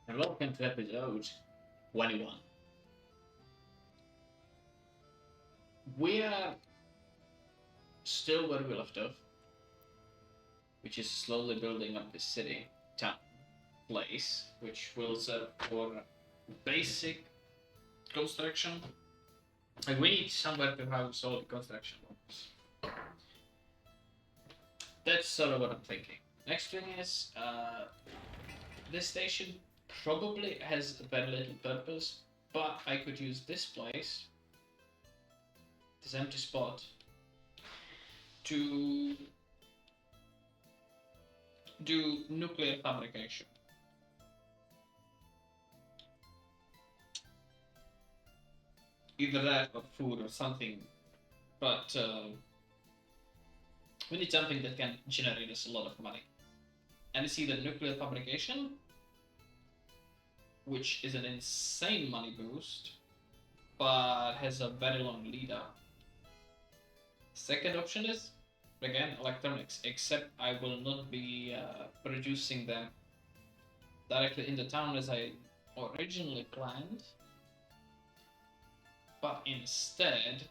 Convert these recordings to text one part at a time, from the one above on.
and welcome to episode 21. We are still where we left off, which is slowly building up this city, town, place, which will serve for basic construction. And we need somewhere to house all the construction workers. That's sort of what I'm thinking. Next thing is, this station probably has very little purpose, but I could use this place, this empty spot, to do nuclear fabrication. Either that or food or something, but we need something that can generate us a lot of money. And it's either nuclear fabrication, which is an insane money boost, but has a very long lead up. Second option is, again, electronics, except I will not be producing them directly in the town as I originally planned, but instead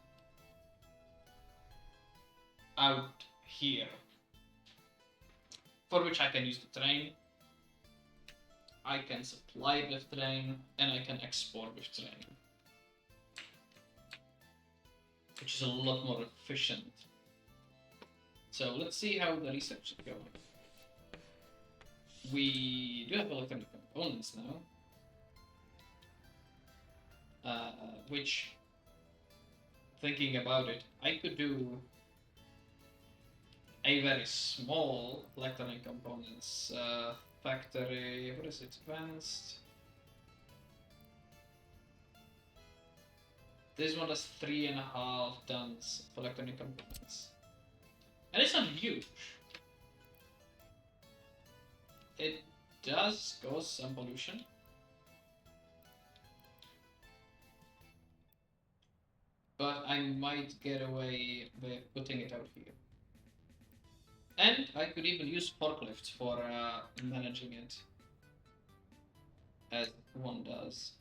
out here, for which I can use the train, I can supply it with train, and I can export with train, which is a lot more efficient. So let's see how the research is going. We do have electronic components now, which, thinking about it, I could do a very small electronic components factory. What is it? Advanced. This one has 3.5 tons of electronic components, and it's not huge. It does cause some pollution, but I might get away with putting it out here. And I could even use forklifts for managing it, as one does.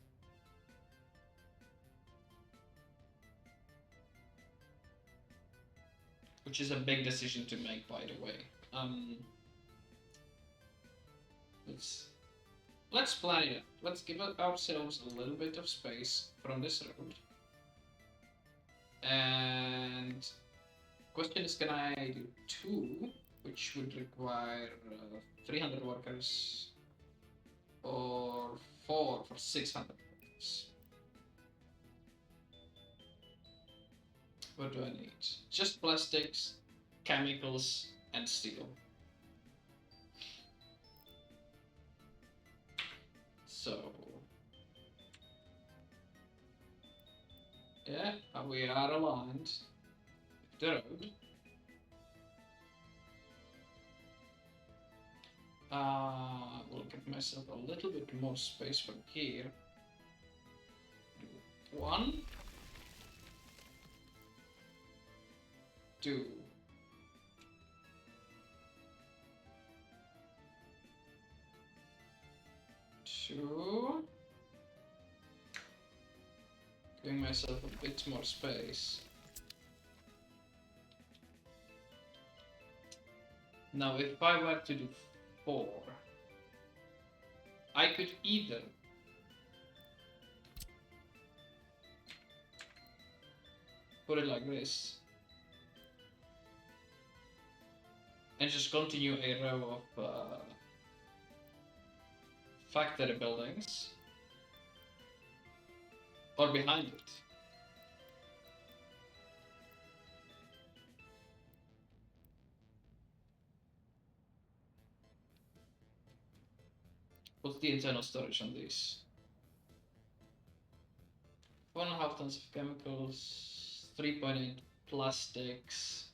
Which is a big decision to make, by the way. Let's plan it out. Let's give ourselves a little bit of space from this road. And question is, can I do 2, which would require 300 workers, or 4 for 600 workers? What do I need? Just plastics, chemicals, and steel. So, yeah, we are aligned with the road. Will give myself a little bit more space from here. 1, 2. Giving myself a bit more space. Now, if I were to do 4, I could either put it like this and just continue a row of factory buildings, or behind it. What's the internal storage on these? 1.5 tons of chemicals, 3.8 plastics.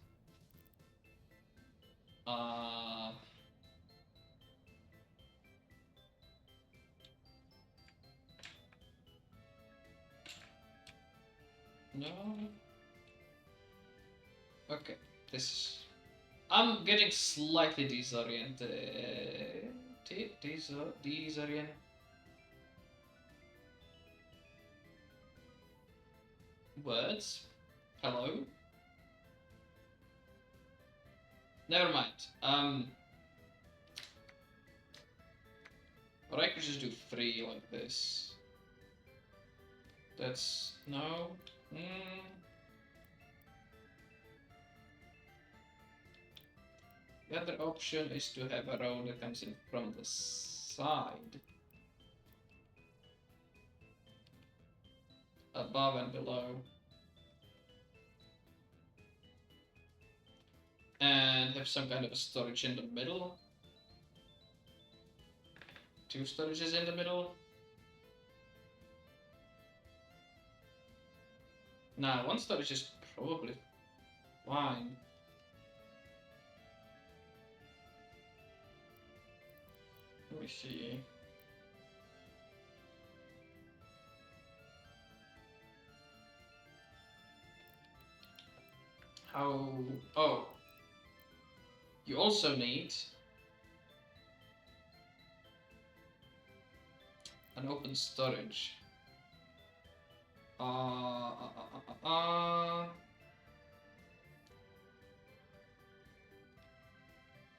No. Okay, this. I'm getting slightly disoriented. Disoriented. words. Hello. Never mind. Or I could just do 3 like this. That's no. The other option is to have a road that comes in from the side. Above and below. And have some kind of a storage in the middle. 2 storages in the middle. Nah, 1 storage is probably fine. Let me see. How... Oh. You also need an open storage.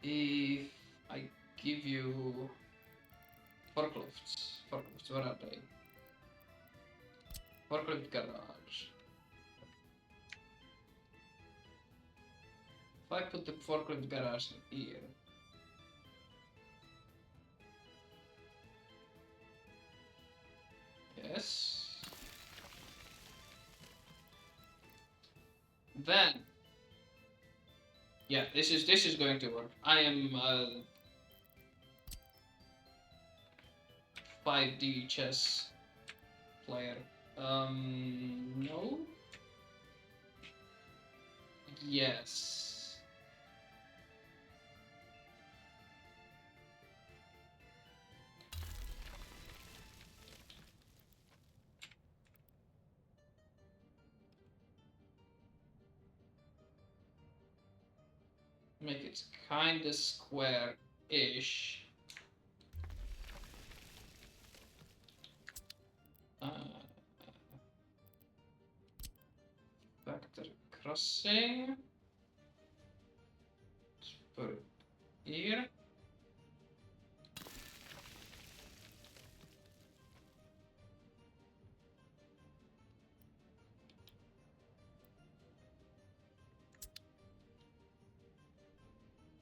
If I give you forklifts, where are they? Forklift garage. If I put the forklift garage in here, yes. Then, yeah, this is going to work. I am 5D chess player. No. Yes. Make it kinda square-ish. Factory crossing. Let's put it here.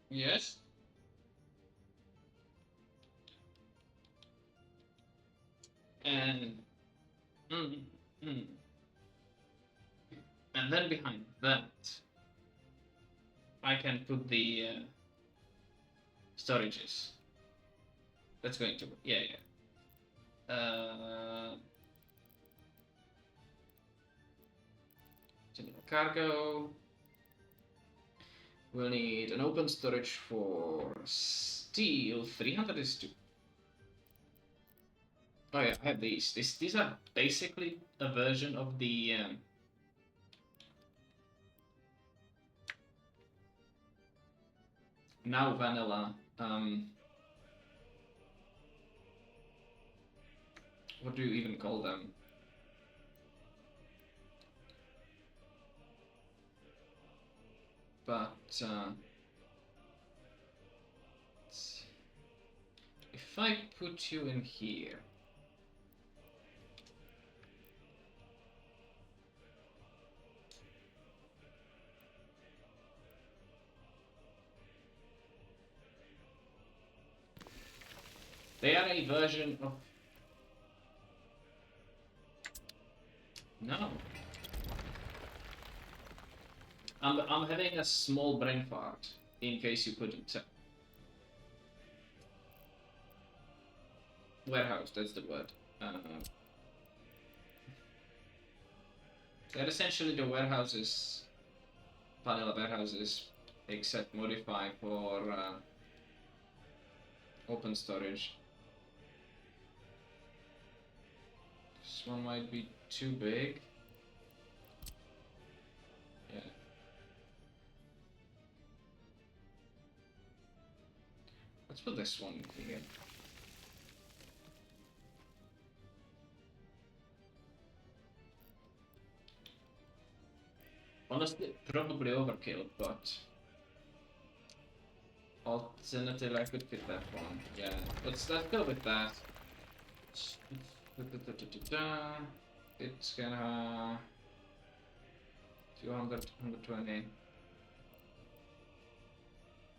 Yes. And and then behind that, I can put the storages. That's going to, yeah. Cargo. We'll need an open storage for steel. 300 is too. Oh yeah, I have these. These are basically a version of the now vanilla. What do you even call them? But if I put you in here. They are a version of... No. I'm having a small brain fart, in case you couldn't tell. Warehouse, that's the word. They're essentially the warehouses, vanilla warehouses, except modify for open storage. This one might be too big. Yeah. Let's put this one in here. Honestly, probably overkill, but alternatively I could fit that one. Yeah, let's go with that. It's gonna 200, 120.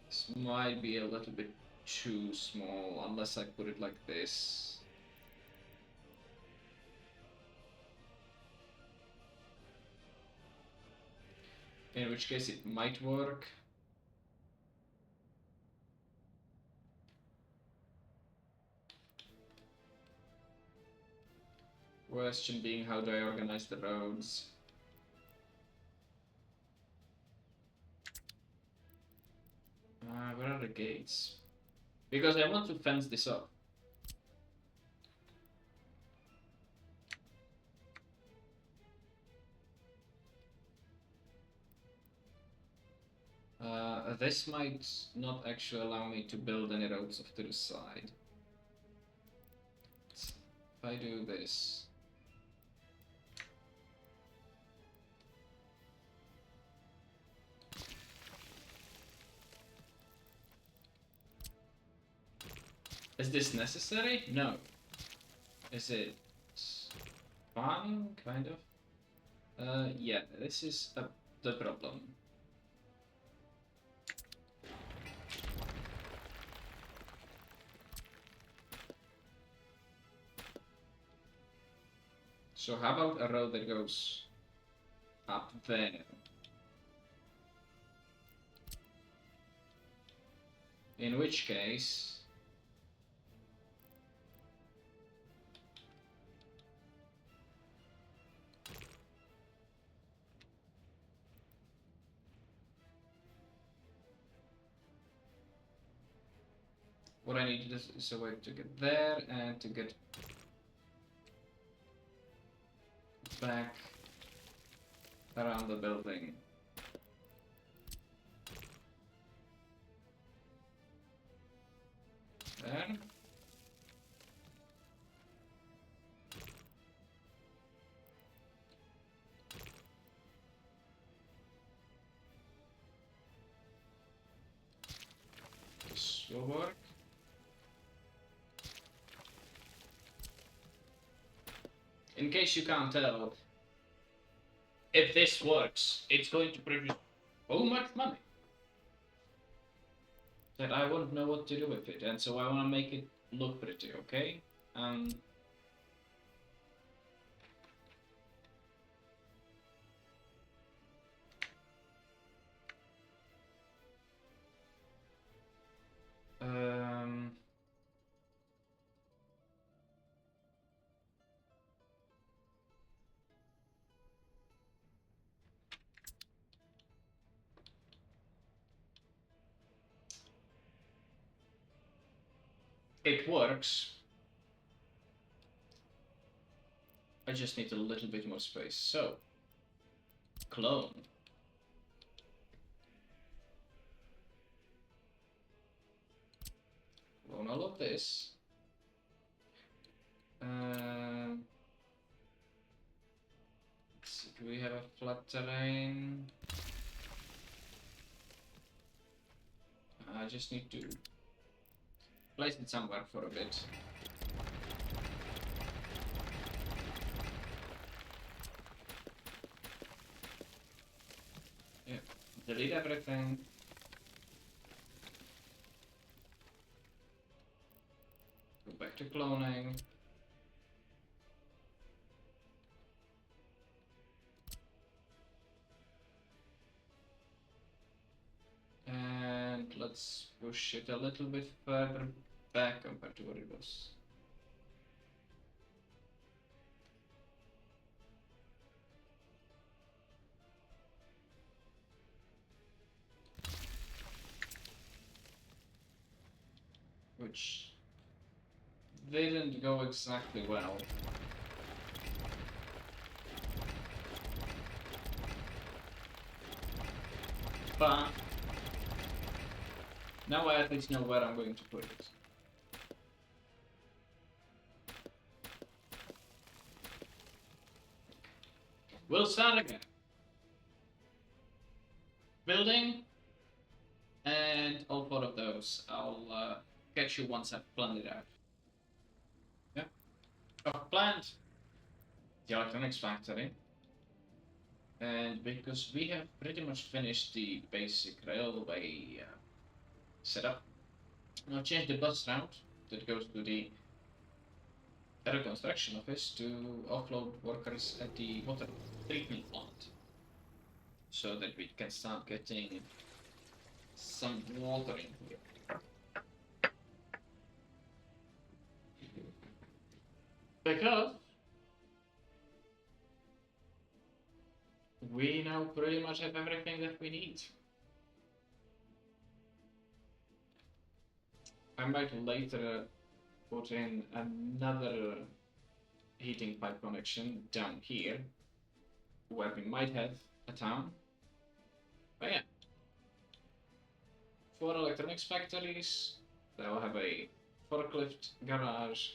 This might be a little bit too small unless I put it like this. In which case it might work. Question being, how do I organize the roads? Where are the gates? Because I want to fence this up. This might not actually allow me to build any roads off to the side. If I do this... Is this necessary? No. Is it fun? Kind of? Yeah, this is the problem. So how about a road that goes up there? In which case... What I need is a way to get there and to get back around the building. There. This will work. In case you can't tell, if this works, it's going to produce so much money that I won't know what to do with it, and so I want to make it look pretty, okay? Um, it works. I just need a little bit more space. So, clone. Clone all of this. Let's see, do we have a flat terrain? I just need to place it somewhere for a bit. Yeah, delete everything. Go back to cloning. And let's push it a little bit further back compared to what it was. Which didn't go exactly well. But now I at least know where I'm going to put it. We'll start again. building, and all four of those I'll catch you once I've planned it out. Yeah. I've planned the electronics factory, and because we have pretty much finished the basic railway setup, I'll change the bus route that goes to the reconstruction office to offload workers at the water treatment plant, so that we can start getting some water in here. Because we now pretty much have everything that we need. I might later put in another heating pipe connection down here, where we might have a town. But yeah, 4 electronics factories, they'll have a forklift garage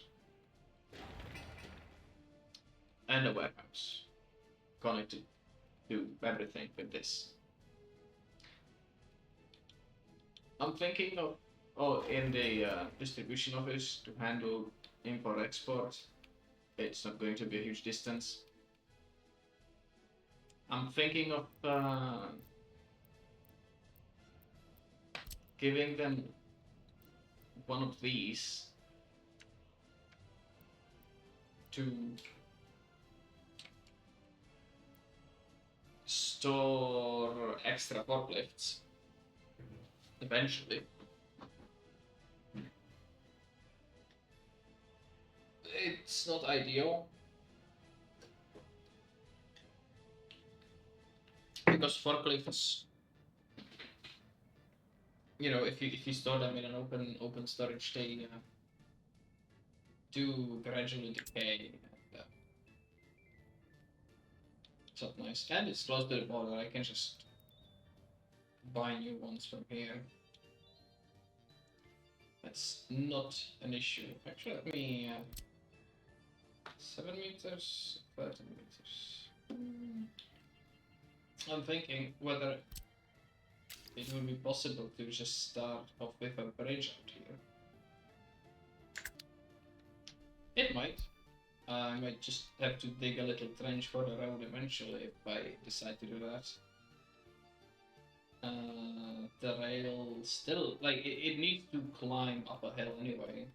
and a warehouse connected to everything with this. I'm thinking of, in the distribution office to handle import export. It's not going to be a huge distance. I'm thinking of giving them one of these to store extra forklifts eventually. It's not ideal because forklifts, if you store them in an open storage, they do gradually decay. And, it's not nice, and it's close to the border. I can just buy new ones from here. That's not an issue. Actually, let me 7 meters, 13 meters. I'm thinking whether it would be possible to just start off with a bridge out here. It might. I might just have to dig a little trench for the road eventually if I decide to do that. The rail still, it needs to climb up a hill anyway.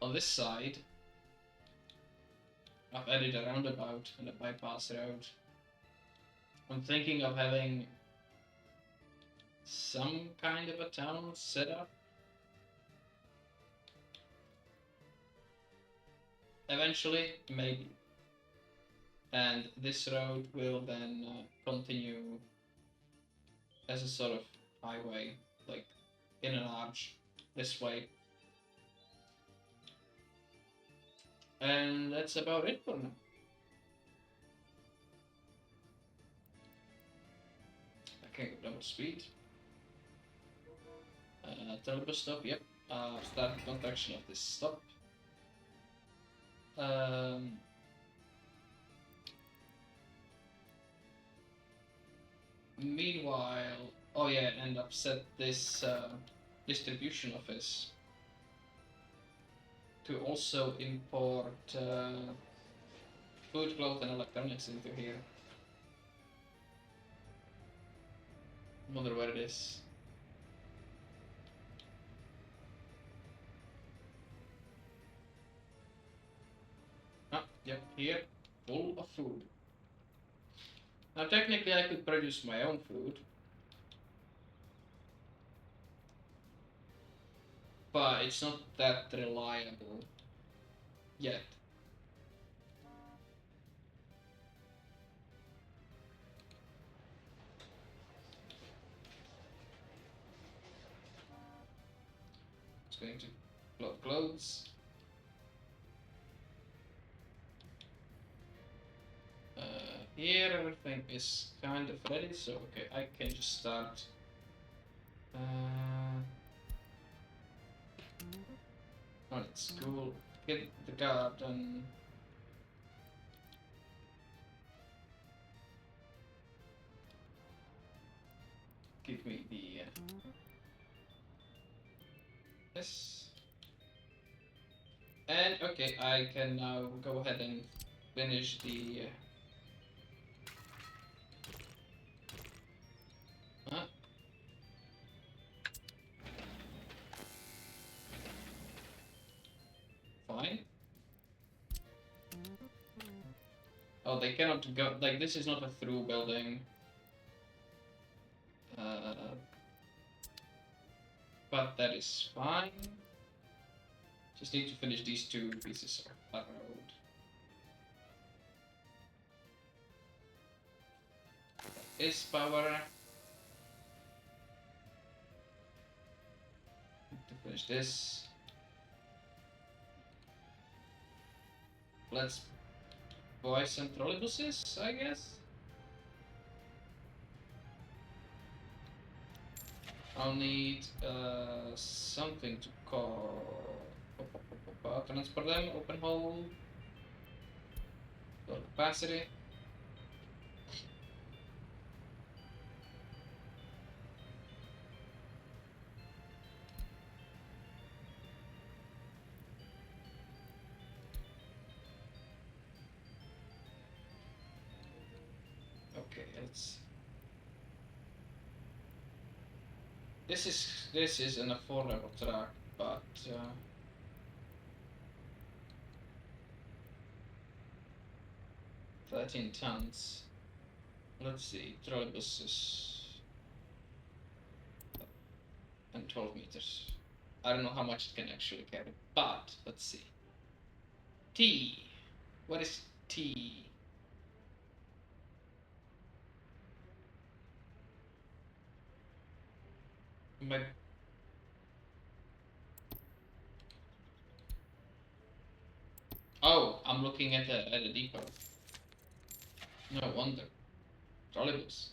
On this side, I've added a roundabout and a bypass road. I'm thinking of having some kind of a town set up. Eventually, maybe. And this road will then continue as a sort of highway, like in an arch, this way. And that's about it for now. I can go double speed. Turbo stop, yep. Start construction of this stop. Meanwhile, oh yeah, and upset this distribution office to also import food, cloth, and electronics into here. Wonder where it is. Ah, yep, here, full of food. Now technically I could produce my own food, but it's not that reliable yet. It's going to load clothes. Here everything is kind of ready, so okay, I can just start. Oh, it's cool. Get the garden. Yes. And okay, I can now go ahead and finish the. Fine. Oh, they cannot go. Like, this is not a through building. But that is fine. Just need to finish these two pieces of road. Is power. Need to finish this. Let's buy some trolleybuses, I guess. I'll need something to call. Transport them, open hole, low capacity. Okay, let's. This is an affordable track, but 13 tons. Let's see, trolleybuses and 12 meters. I don't know how much it can actually carry, but let's see. T. What is T? My Oh, I'm looking at a depot. No wonder. Trolleybus.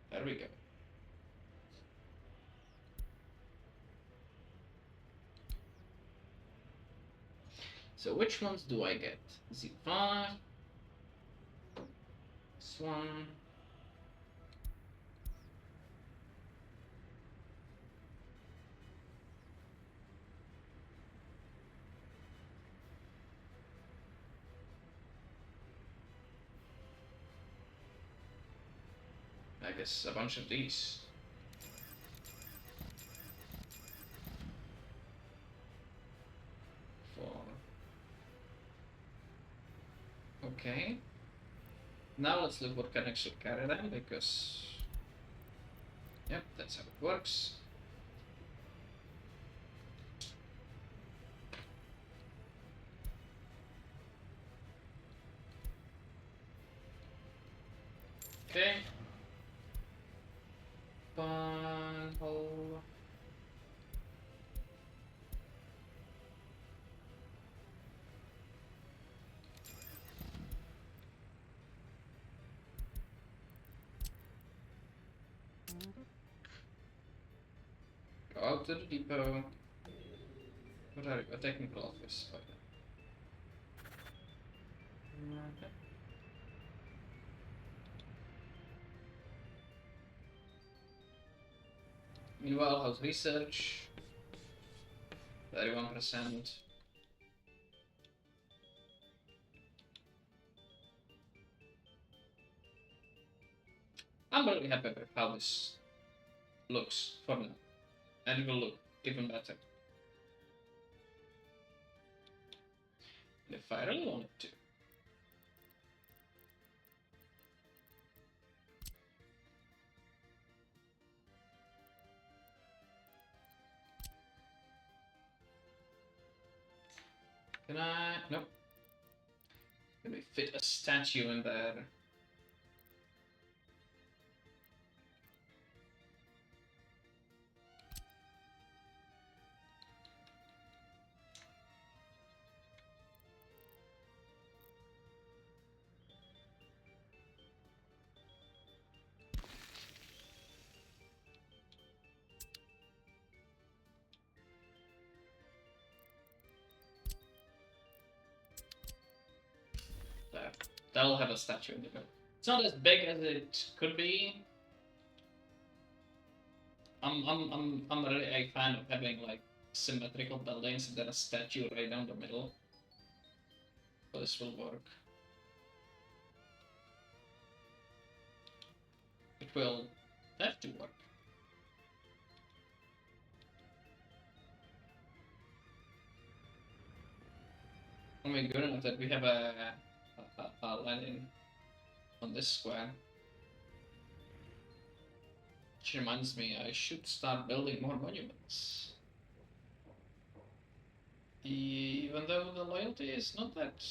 There we go. So which ones do I get? Z5. This one. I guess a bunch of these. Four. Okay. Now let's look what can actually carry them, because yep, that's how it works. Okay. Hole. Go out to the depot. What are you? A technical office. Okay. Meanwhile, house research. 31%. I'm really happy with how this looks for now. And it will look even better. If I really wanted to. Can I? Nope. Can we fit a statue in there? There. That'll have a statue in there. It's not as big as it could be. I'm really a fan of having like symmetrical buildings and then a statue right down the middle. But this will work. It will have to work. I mean, good enough that we have a Lenin on this square. Which reminds me, I should start building more monuments. Even though the loyalty is not that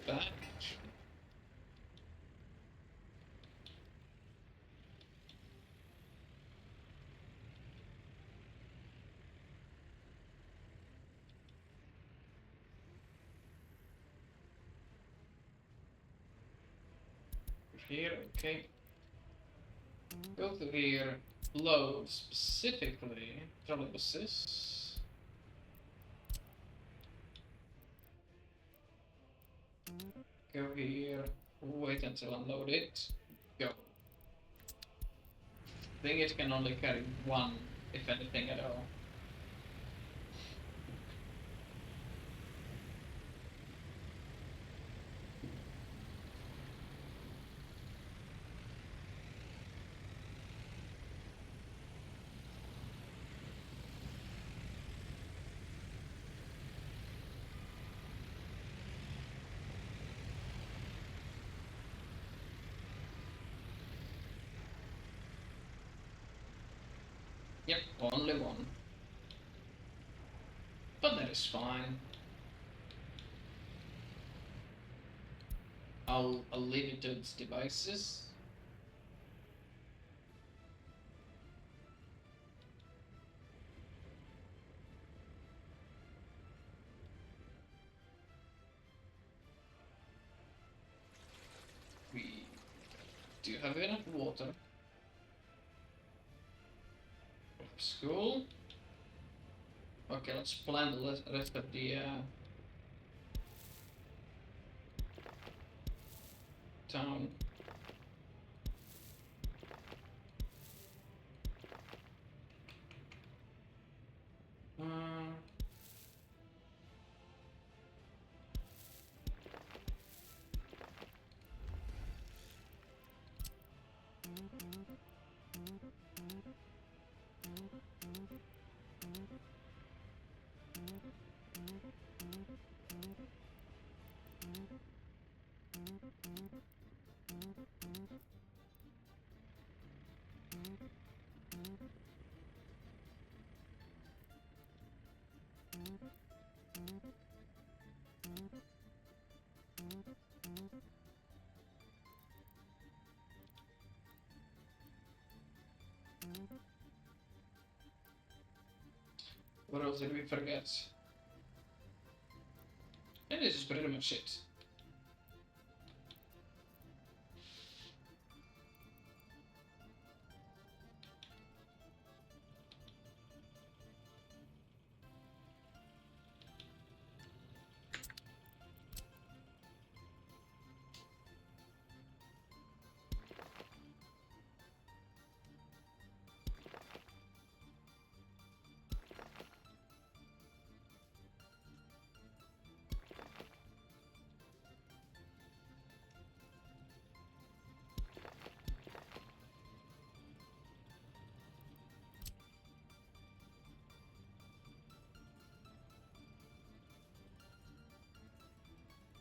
bad. Here, okay. Go to here, load specifically trolleybuses. Go here, wait until unloaded, go. I think it can only carry one, if anything at all. Yep, only one. But that is fine. I'll leave it to its devices. We do have enough water. School. Okay, let's plan the rest of the town. What else did we forget? And this is pretty much it.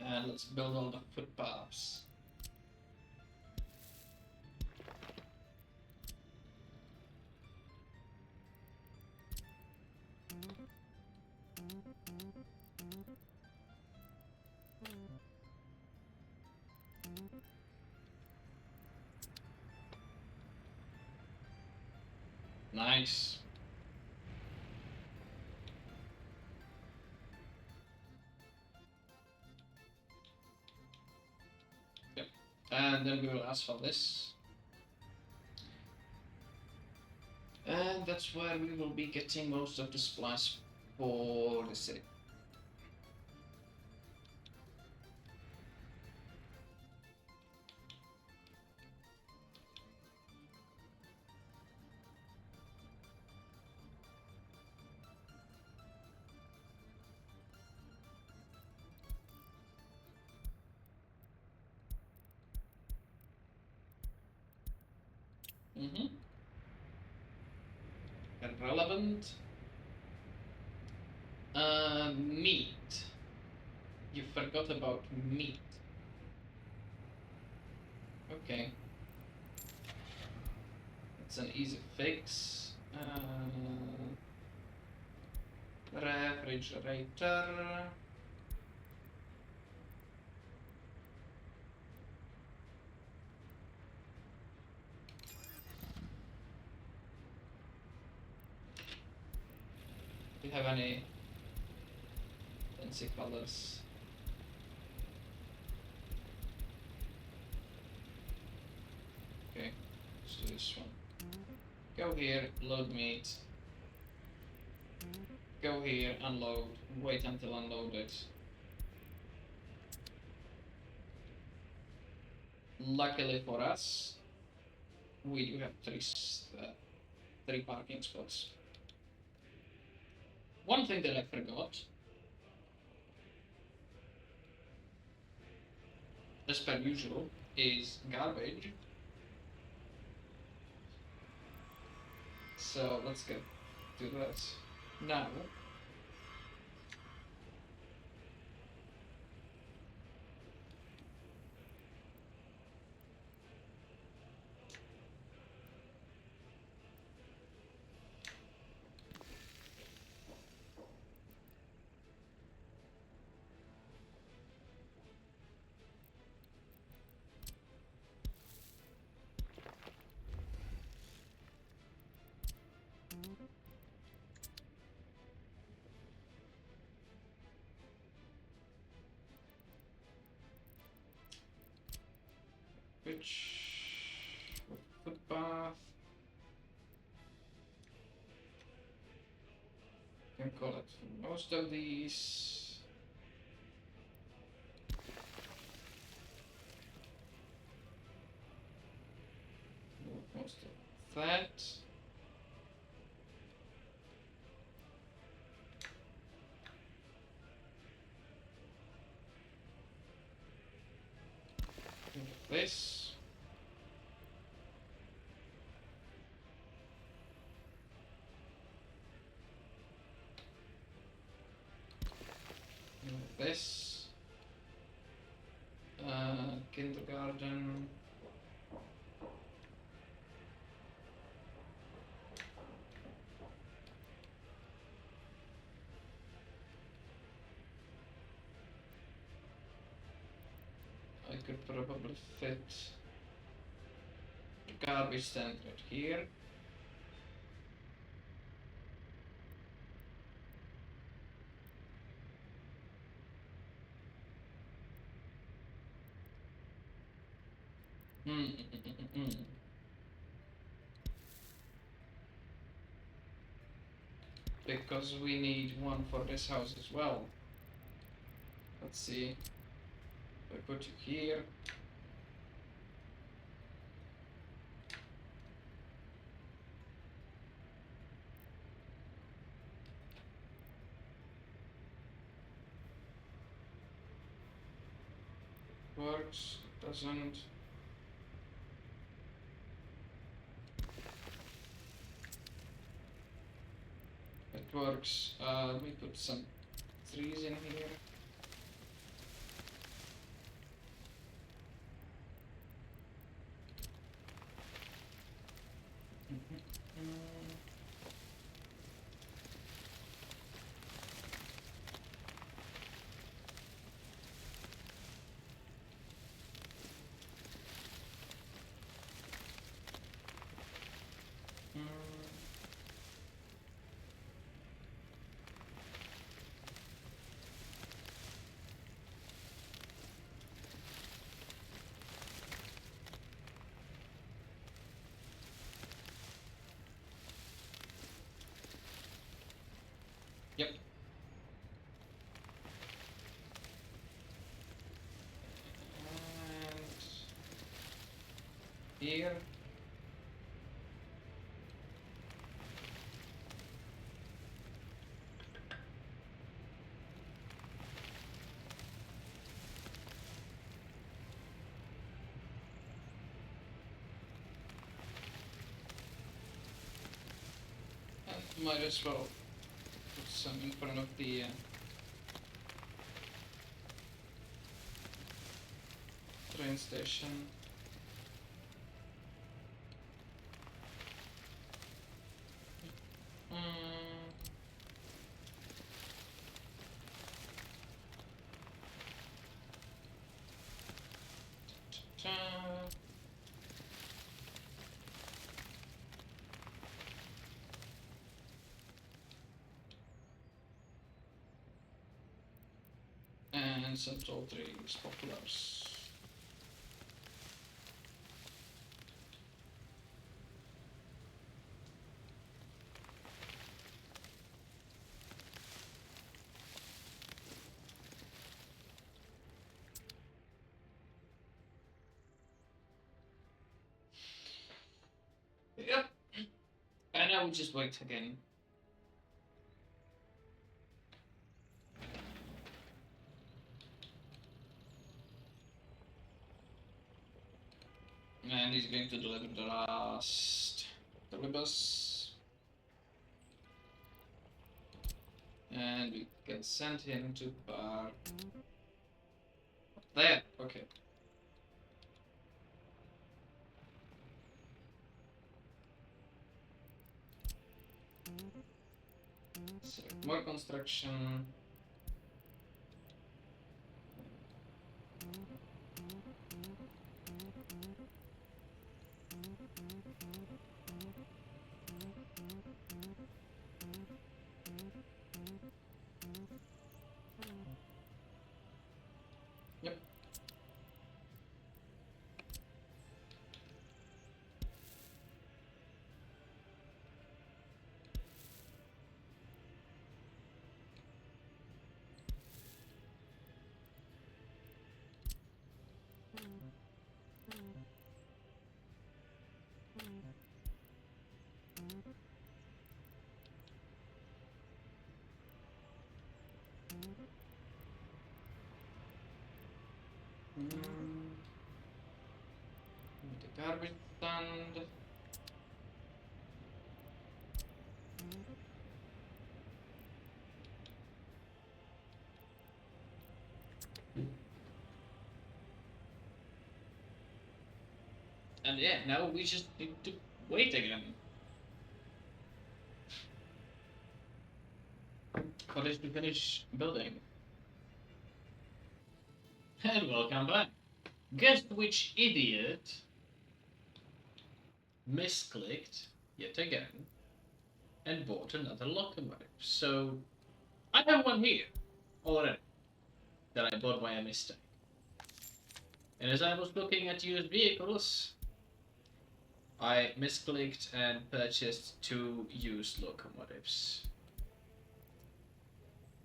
And let's build all the footpaths. Nice. Yep. And then we will asphalt this. And that's where we will be getting most of the supplies for the city. Mm-hmm. Irrelevant. Meat. You forgot about meat. Okay. It's an easy fix. Refrigerator. Do you have any fancy colors? Okay, let's do this one. Go here, load meat. Go here, unload. Wait until unloaded. Luckily for us, we do have three parking spots. One thing that I forgot, as per usual, is garbage. So let's get to that now. Which footpath? Can collect most of these. Most of that. This. This. Kindergarten. I could probably fit the garbage stand right here. Because we need one for this house as well. Let's see. I put you here. Works, doesn't. It works. We put some trees in here. Yep. And here. Might as well put some in front of the train station. And some tall trees, populars. Yep. And I will just wait again. And he's going to deliver the last bus. And we can send him to bar. There, okay. So, more construction. Yep. The garbage stand. And yeah, now we just need to wait again. Cottage to finish building. And welcome back. Guess which idiot misclicked yet again and bought another locomotive. So I have one here already that I bought by a mistake. And as I was looking at used vehicles, I misclicked and purchased 2 used locomotives.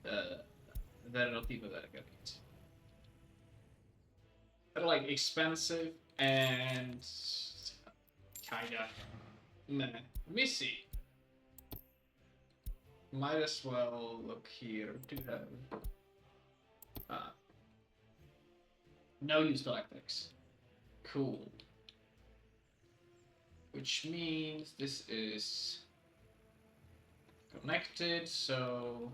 They're not even that good. They're like expensive and kinda meh. Let me see. Might as well look here to have no used electrics. Cool. Which means this is connected, so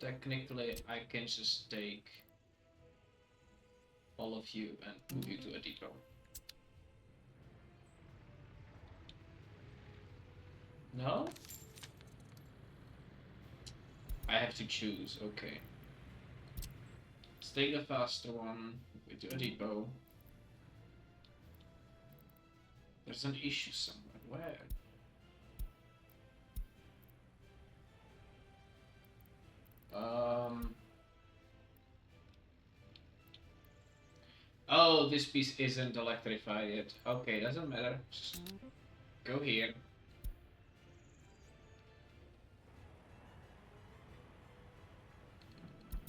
technically I can just take all of you and move you to a depot. No? I have to choose, okay. Let's take the faster one, move it to a depot. There's an issue somewhere, where? Oh, this piece isn't electrified yet. Okay, doesn't matter. Just go here.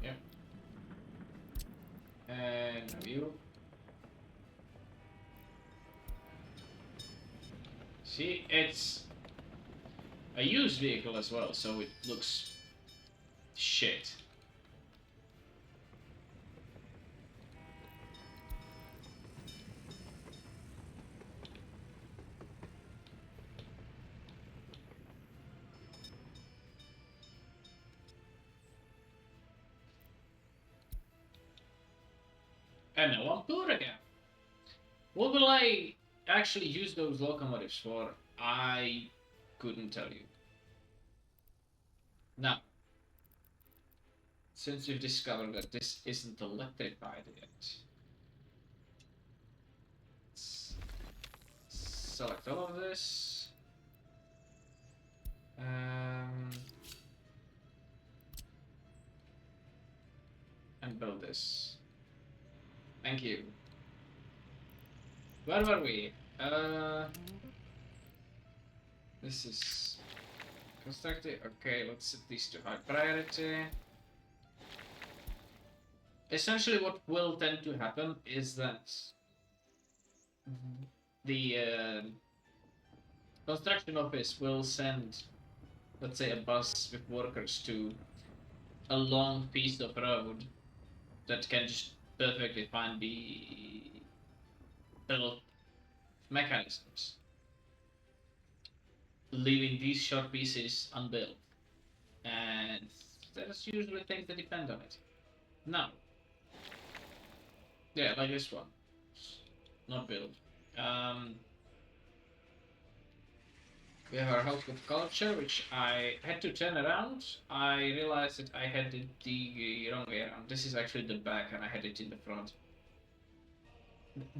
Yep. And you. See, it's a used vehicle as well, so it looks shit. And now I'm poor again. What will I actually use those locomotives for? I couldn't tell you. Now, since we've discovered that this isn't electrified yet, let's select all of this. And build this. Thank you. Where were we? This is constructed. Okay, let's set these to high priority. Essentially, what will tend to happen is that the construction office will send, let's say, a bus with workers to a long piece of road that can just perfectly fine be built mechanisms, leaving these short pieces unbuilt. And there's usually things that depend on it. Now, yeah, like this one, not built. We have our house of culture, which I had to turn around. I realized that I had it the wrong way around. This is actually the back, and I had it in the front.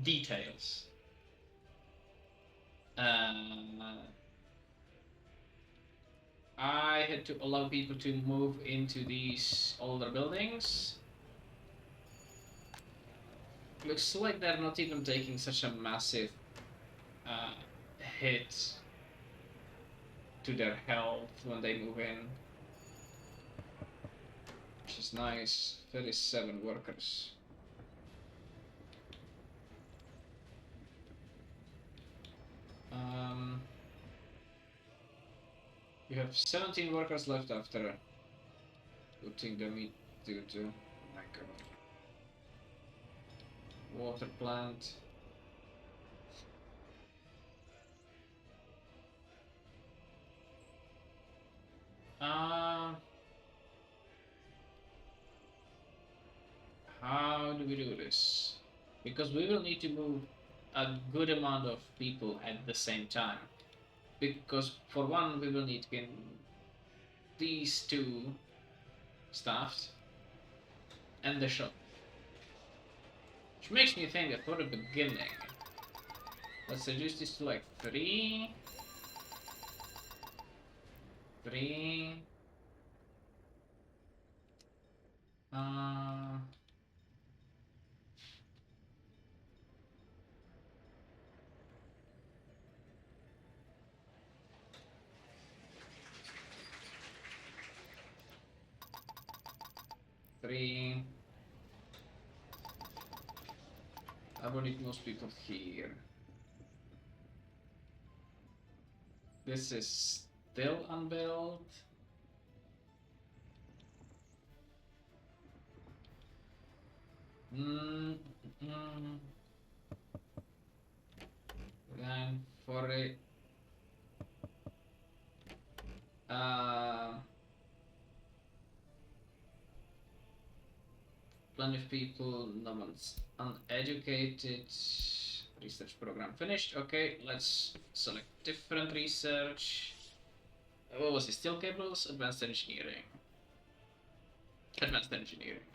Details. I had to allow people to move into these older buildings. Looks like they're not even taking such a massive hit to their health when they move in, which is nice. 37 workers. You have 17 workers left after putting them into, oh my god, water plant. How do we do this? Because we will need to move a good amount of people at the same time. Because for one, we will need to get these two staffed and the shop. Which makes me think that for the beginning, let's reduce this to like 3. 3. Three. I will need most people here. This is still unbuilt. Then for it, plenty of people, no one's uneducated. Research program finished. Okay, let's select different research. What was it? Steel cables, advanced engineering. Advanced engineering.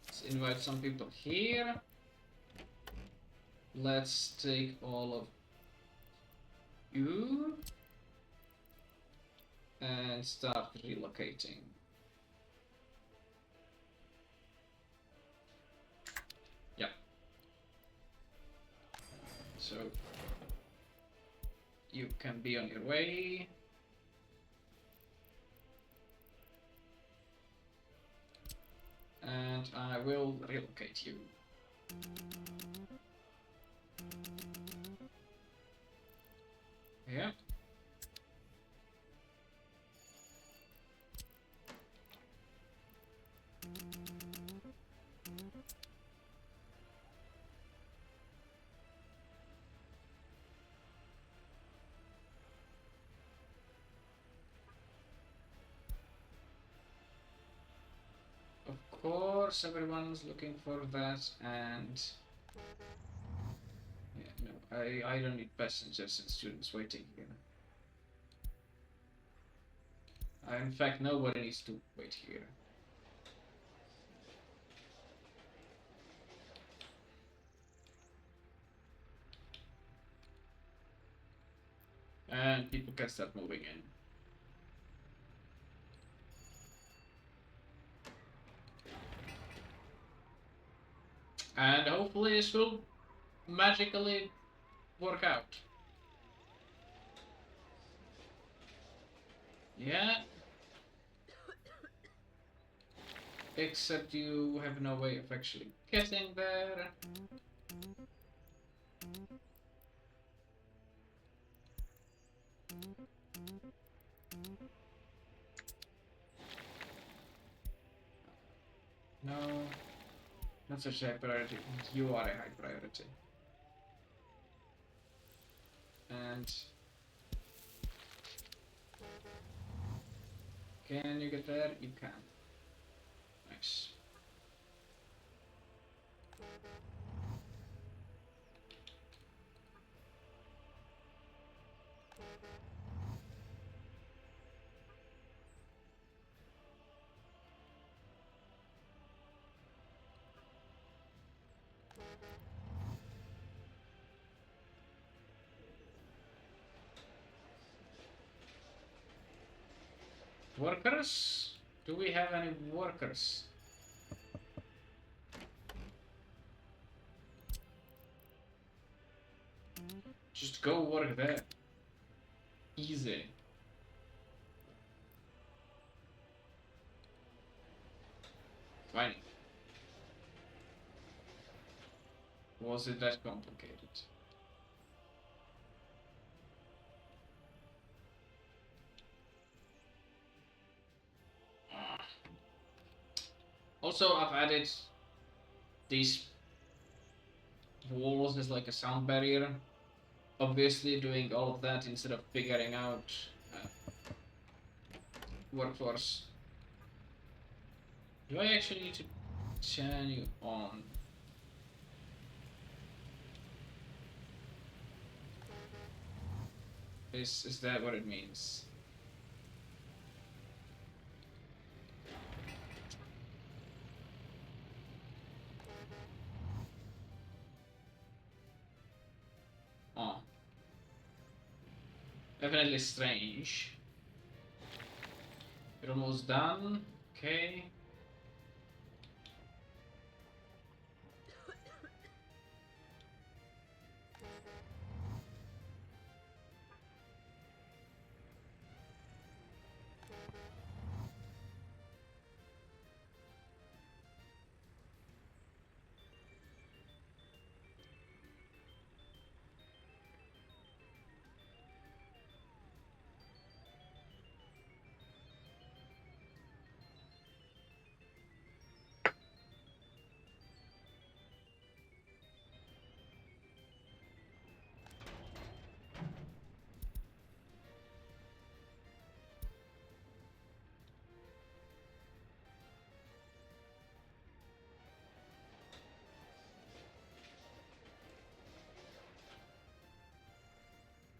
Let's invite some people here. Let's take all of you and start relocating. Yeah. So you can be on your way. And I will relocate you. Yeah. course, everyone's looking for that, and yeah, no, I don't need passengers and students waiting here. In fact, nobody needs to wait here. And people can start moving in. And hopefully this will magically work out. Yeah. Except you have no way of actually getting there. No. Not such a high priority. You are a high priority. And can you get there? You can. Nice. Workers? Do we have any workers? Just go work there. Easy. Fine. Was it that complicated? Also, I've added these walls as like a sound barrier. Obviously, doing all of that instead of figuring out workforce. Do I actually need to turn you on? Is that what it means? Oh. Definitely strange. We're almost done. Okay.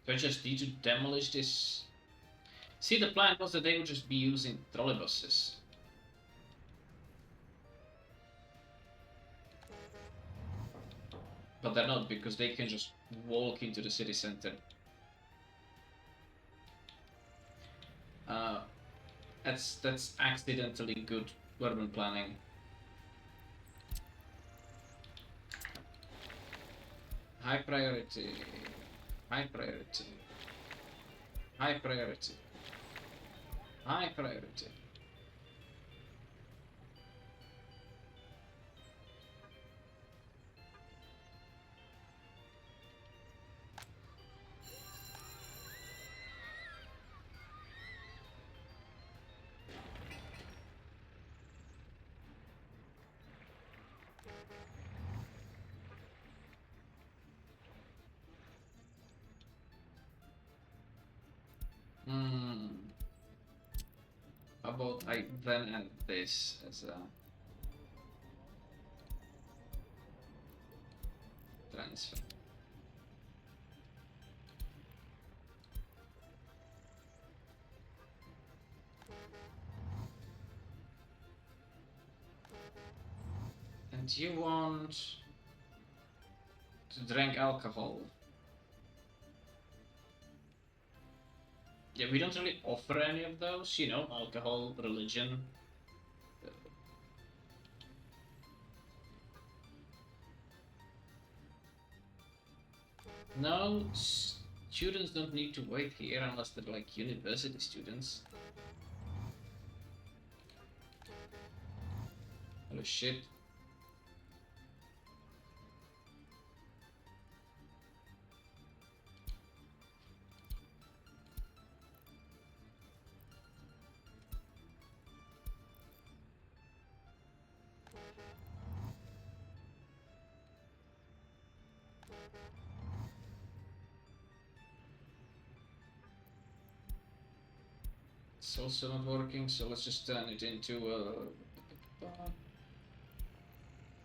So I just need to demolish this. See, the plan was that they would just be using trolleybuses. But they're not, because they can just walk into the city center. That's accidentally good urban planning. High priority. High priority. High priority. High priority. Hmm. How about I then add this as a it's fine. And you want to drink alcohol? Yeah, we don't really offer any of those, you know, alcohol, religion. No, students don't need to wait here unless they're like university students. Oh shit. It's also not working, so let's just turn it into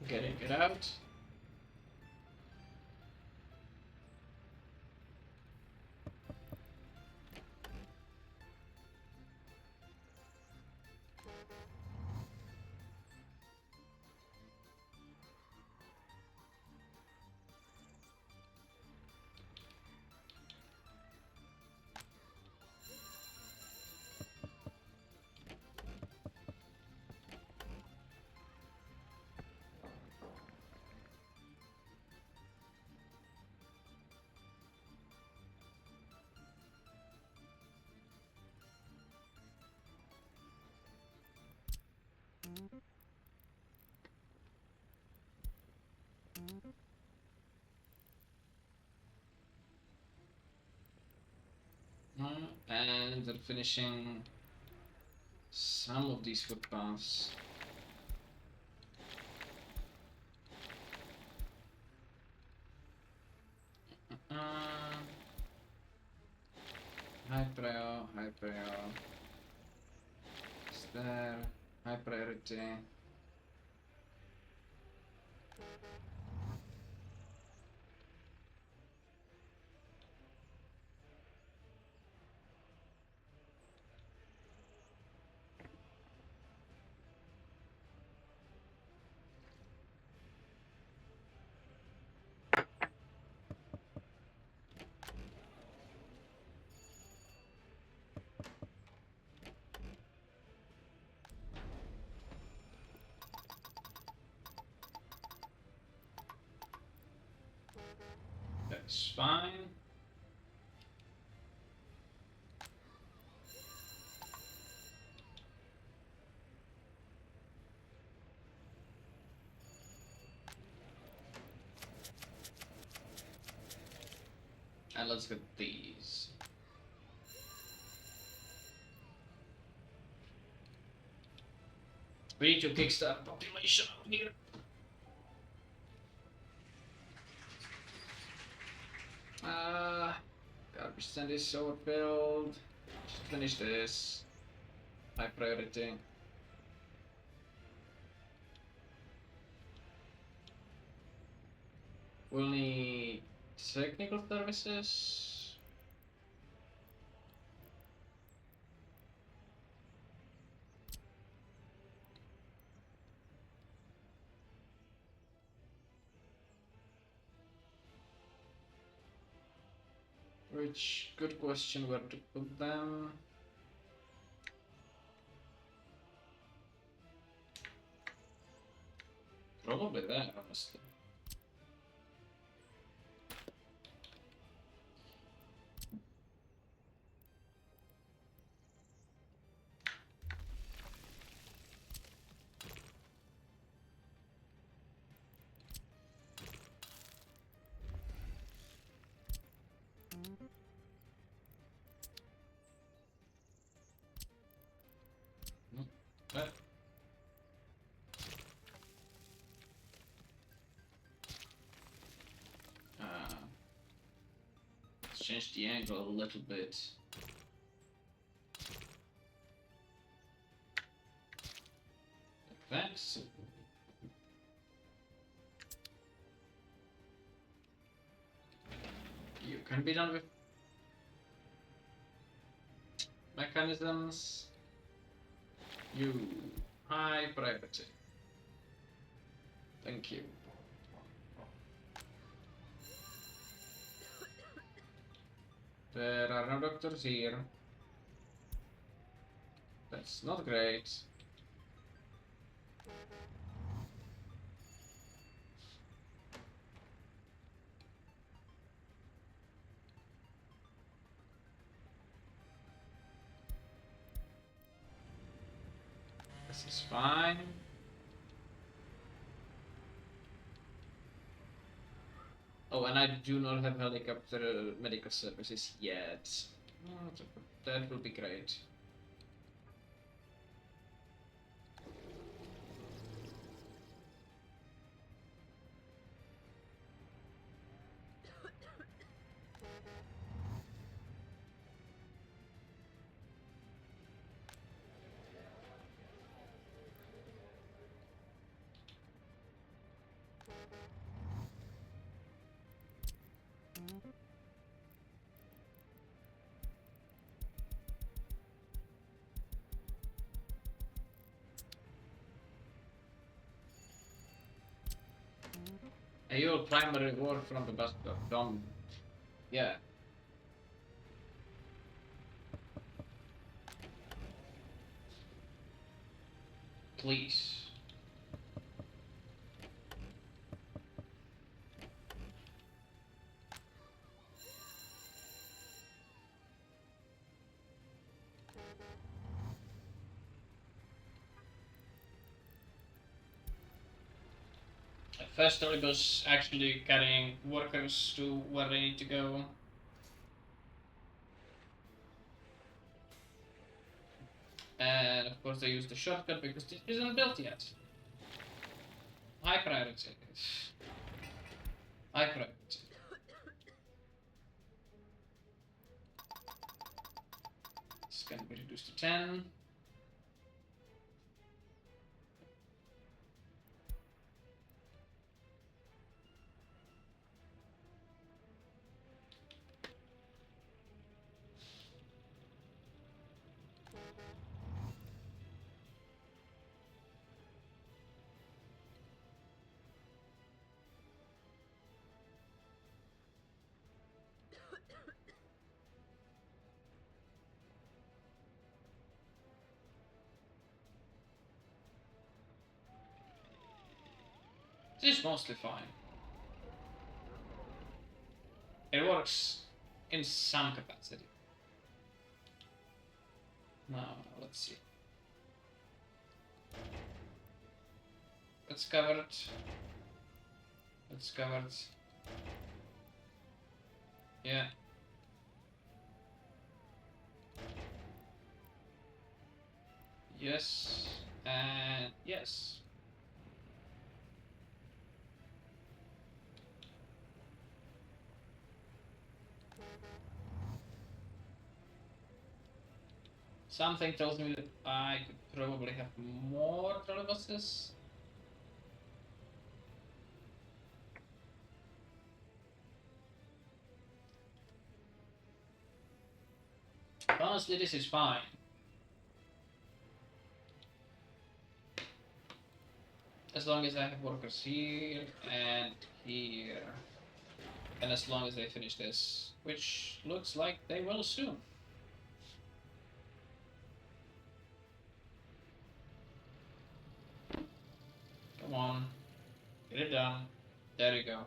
getting it out. And they're finishing some of these footpaths. High prior. Is there high priority? That's fine. And let's get these. We need to kickstart population out here. Garbage stand is overfilled. Just finish this. High priority. We'll need technical services. Which, good question, where to put them. Probably there, honestly. But let's change the angle a little bit. Like that. can be done with mechanisms. You high priority. Thank you. There are no doctors here. That's not great. This is fine. Oh, and I do not have helicopter medical services yet. Oh, that will be great. Your primary reward from the bus from yeah. Please. First Olibus actually carrying workers to where they need to go. And of course they use the shortcut because it isn't built yet. High priority. High priority. This can be reduced to 10. This is mostly fine. It works in some capacity. Now, let's see. That's covered. That's covered. Yeah. Yes. And yes. Something tells me that I could probably have more trolleybuses. Honestly, this is fine. As long as I have workers here and here. And as long as they finish this, which looks like they will soon. Come on. Get it done. There you go.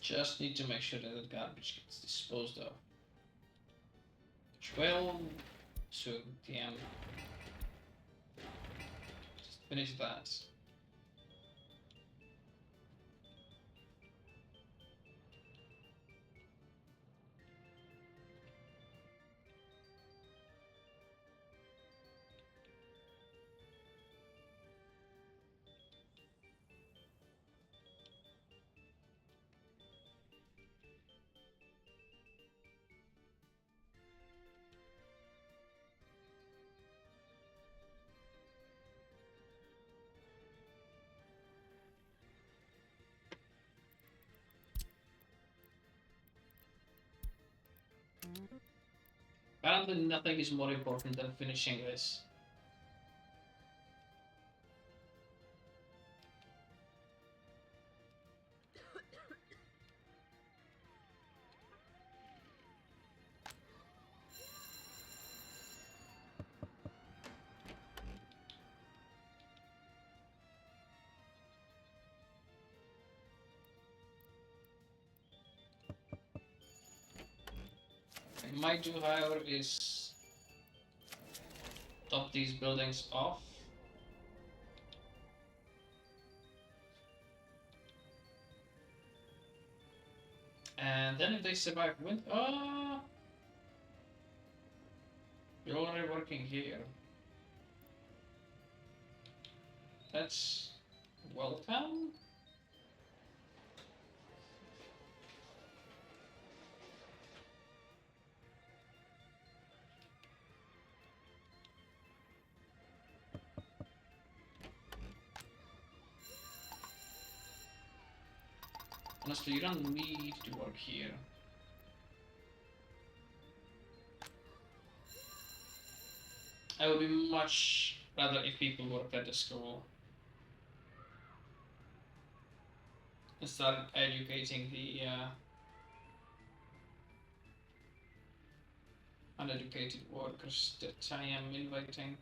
Just need to make sure that the garbage gets disposed of. Which will soon, TM. Just finish that. Apparently nothing is more important than finishing this. What I might do, however, is top these buildings off. And then if they survive wind, you're already working here. That's welcome. Honestly, you don't need to work here. I would be much rather if people worked at the school and started educating the uneducated workers that I am inviting.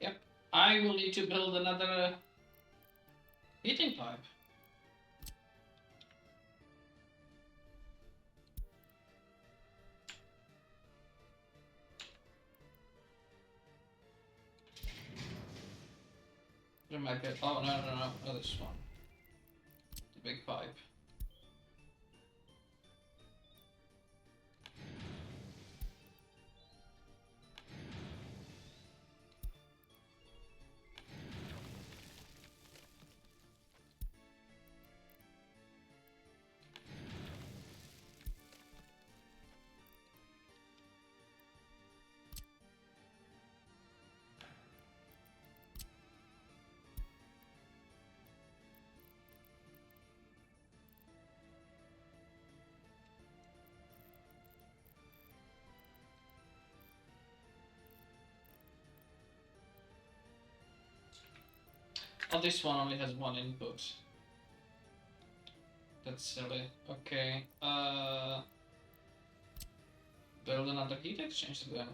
Yep, I will need to build another heating pipe. Where might be? Oh no, this one. The big pipe. Oh, this one only has one input. That's silly. Okay. Build another heat exchange then.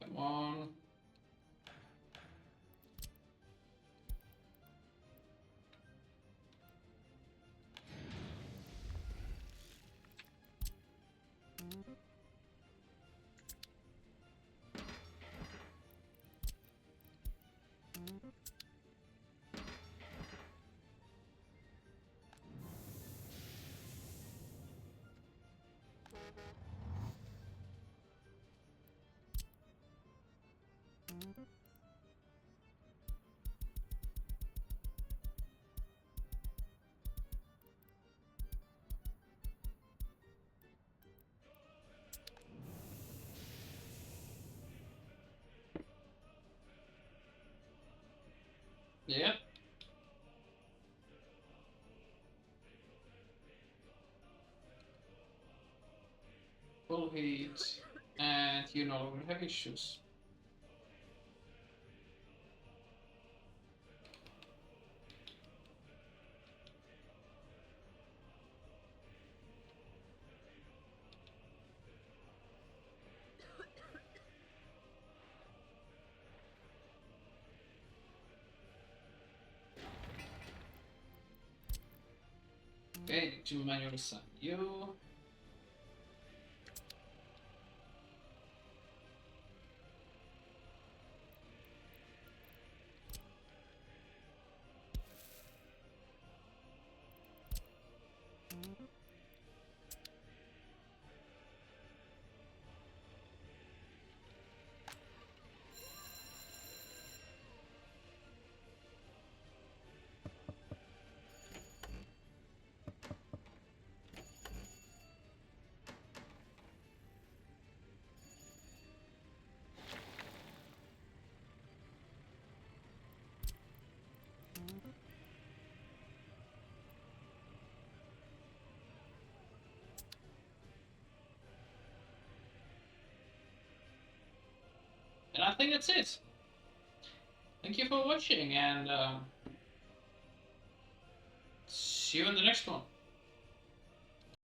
Come on. Yeah. Full heat, and you no longer have issues. Okay, need to manually assign you. And I think that's it. Thank you for watching, and see you in the next one.